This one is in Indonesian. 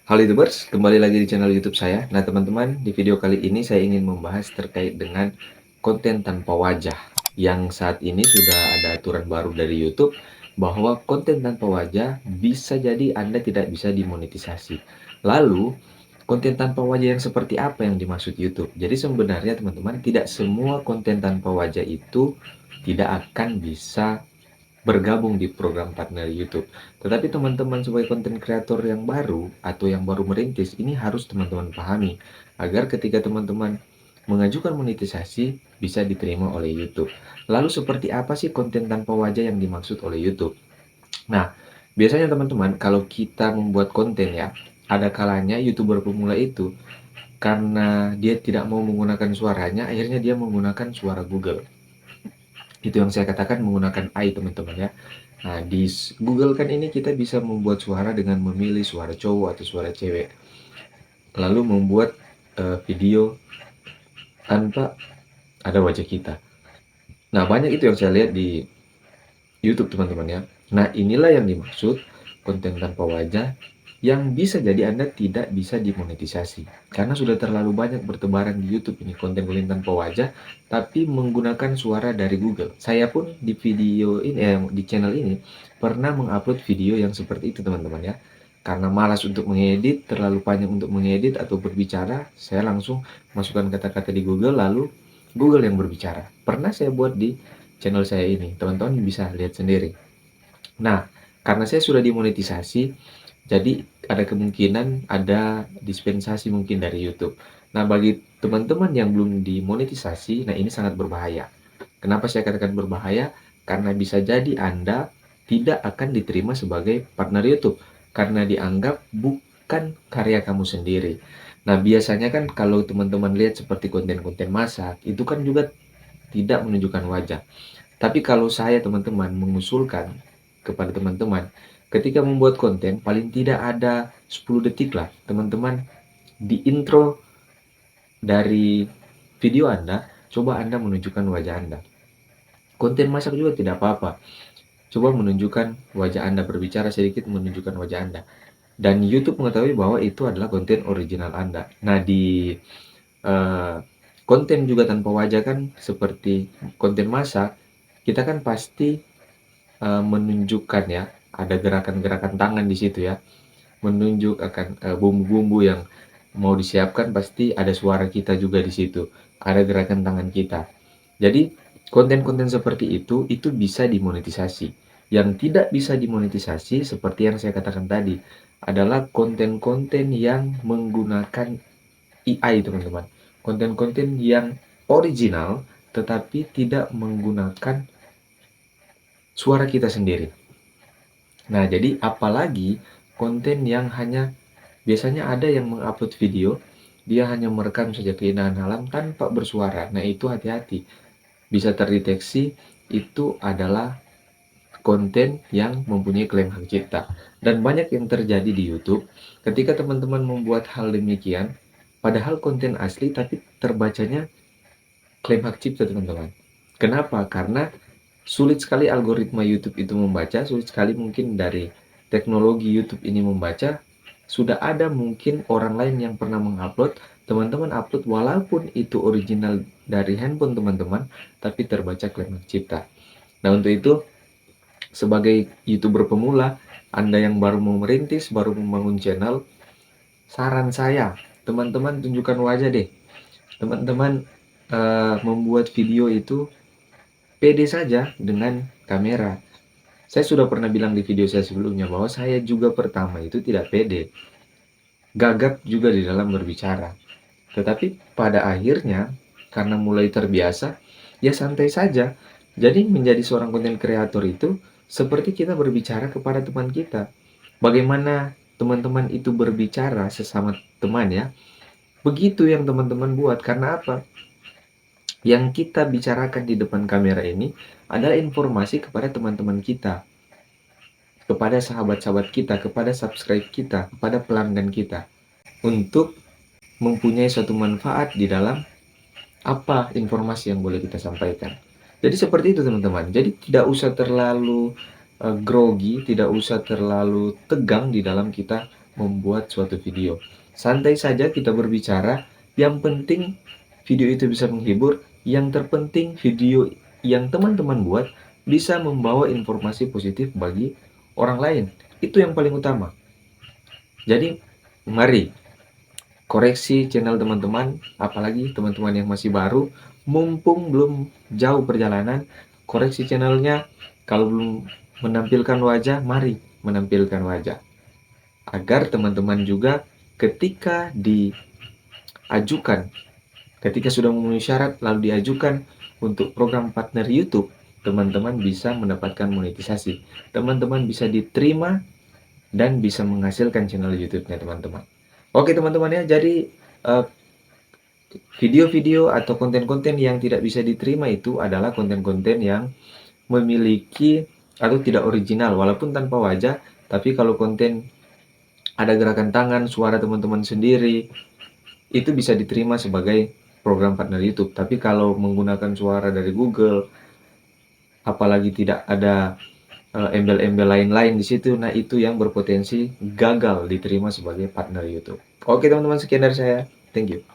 Halo YouTubers, kembali lagi di channel YouTube saya. Nah teman-teman, di video kali ini saya ingin membahas terkait dengan konten tanpa wajah. Yang saat ini sudah ada aturan baru dari YouTube bahwa konten tanpa wajah bisa jadi Anda tidak bisa dimonetisasi. Lalu, konten tanpa wajah yang seperti apa yang dimaksud YouTube? Jadi sebenarnya teman-teman, tidak semua konten tanpa wajah itu tidak akan bisa bergabung di program partner YouTube. Tetapi teman-teman sebagai konten kreator yang baru atau yang baru merintis, ini harus teman-teman pahami agar ketika teman-teman mengajukan monetisasi bisa diterima oleh YouTube. Lalu seperti apa sih konten tanpa wajah yang dimaksud oleh YouTube? Nah, biasanya teman-teman kalau kita membuat konten ya, ada kalanya YouTuber pemula itu karena dia tidak mau menggunakan suaranya, akhirnya dia menggunakan suara Google. Itu yang saya katakan menggunakan AI teman-teman ya. Nah, di Google kan ini kita bisa membuat suara dengan memilih suara cowok atau suara cewek. Lalu membuat video tanpa ada wajah kita. Nah, banyak itu yang saya lihat di YouTube teman-teman ya. Nah, inilah yang dimaksud konten tanpa wajah yang bisa jadi Anda tidak bisa dimonetisasi. Karena sudah terlalu banyak bertebaran di YouTube ini konten-konten tanpa wajah tapi menggunakan suara dari Google. Saya pun di video ini di channel ini pernah mengupload video yang seperti itu teman-teman ya. Karena malas untuk mengedit, terlalu panjang untuk mengedit atau berbicara, saya langsung masukkan kata-kata di Google lalu Google yang berbicara. Pernah saya buat di channel saya ini, teman-teman bisa lihat sendiri. Nah, karena saya sudah dimonetisasi, jadi ada kemungkinan ada dispensasi mungkin dari YouTube. Nah, bagi teman-teman yang belum dimonetisasi, nah ini sangat berbahaya. Kenapa saya katakan berbahaya? Karena bisa jadi Anda tidak akan diterima sebagai partner YouTube karena dianggap bukan karya kamu sendiri. Nah, biasanya kan kalau teman-teman lihat seperti konten-konten masak, itu kan juga tidak menunjukkan wajah. Tapi kalau saya teman-teman mengusulkan kepada teman-teman, ketika membuat konten paling tidak ada 10 detik lah teman-teman di intro dari video Anda, coba Anda menunjukkan wajah Anda. Konten masak juga tidak apa-apa. Coba menunjukkan wajah Anda, berbicara sedikit menunjukkan wajah Anda. Dan YouTube mengetahui bahwa itu adalah konten original Anda. Nah, di eh, konten juga tanpa wajah kan seperti konten masak, kita kan pasti menunjukkan ya, ada gerakan-gerakan tangan di situ ya, menunjuk akan bumbu-bumbu yang mau disiapkan, pasti ada suara kita juga di situ, ada gerakan tangan kita. Jadi konten-konten seperti itu bisa dimonetisasi. Yang tidak bisa dimonetisasi seperti yang saya katakan tadi adalah konten-konten yang menggunakan AI teman-teman. Konten-konten yang original tetapi tidak menggunakan suara kita sendiri. Nah, jadi apalagi konten yang hanya biasanya ada yang mengupload video, dia hanya merekam saja keindahan alam tanpa bersuara. Nah, itu hati-hati. Bisa terdeteksi itu adalah konten yang mempunyai klaim hak cipta. Dan banyak yang terjadi di YouTube ketika teman-teman membuat hal demikian, padahal konten asli tapi terbacanya klaim hak cipta teman-teman. Kenapa? Karena sulit sekali algoritma YouTube itu membaca, sulit sekali mungkin dari teknologi YouTube ini membaca. Sudah ada mungkin orang lain yang pernah mengupload, teman-teman upload walaupun itu original dari handphone teman-teman, tapi terbaca klaim hak cipta. Nah, untuk itu sebagai YouTuber pemula, Anda yang baru mau merintis, baru membangun channel, saran saya, teman-teman tunjukkan wajah deh. Teman-teman membuat video itu pede saja dengan kamera. Saya sudah pernah bilang di video saya sebelumnya bahwa saya juga pertama itu tidak pede, gagap juga di dalam berbicara. Tetapi pada akhirnya, karena mulai terbiasa, ya santai saja. Jadi menjadi seorang konten kreator itu seperti kita berbicara kepada teman kita. Bagaimana teman-teman itu berbicara sesama teman ya, begitu yang teman-teman buat. Karena apa? Yang kita bicarakan di depan kamera ini adalah informasi kepada teman-teman kita, kepada sahabat-sahabat kita, kepada subscribe kita, kepada pelanggan kita, untuk mempunyai suatu manfaat di dalam apa informasi yang boleh kita sampaikan. Jadi seperti itu teman-teman. Jadi tidak usah terlalu grogi, tidak usah terlalu tegang di dalam kita membuat suatu video. Santai saja kita berbicara, yang penting video itu bisa menghibur, yang terpenting video yang teman-teman buat bisa membawa informasi positif bagi orang lain. Itu yang paling utama. Jadi, mari koreksi channel teman-teman, apalagi teman-teman yang masih baru, mumpung belum jauh perjalanan, koreksi channelnya. Kalau belum menampilkan wajah, mari menampilkan wajah. Agar teman-teman juga ketika diajukan, ketika sudah memenuhi syarat lalu diajukan untuk program partner YouTube, teman-teman bisa mendapatkan monetisasi. Teman-teman bisa diterima dan bisa menghasilkan channel YouTube-nya teman-teman. Oke teman-teman ya, jadi video-video atau konten-konten yang tidak bisa diterima itu adalah konten-konten yang memiliki atau tidak original walaupun tanpa wajah, tapi kalau konten ada gerakan tangan, suara teman-teman sendiri, itu bisa diterima sebagai program partner YouTube. Tapi kalau menggunakan suara dari Google, apalagi tidak ada embel-embel lain-lain di situ, nah itu yang berpotensi gagal diterima sebagai partner YouTube. Oke teman-teman, sekian dari saya. Thank you.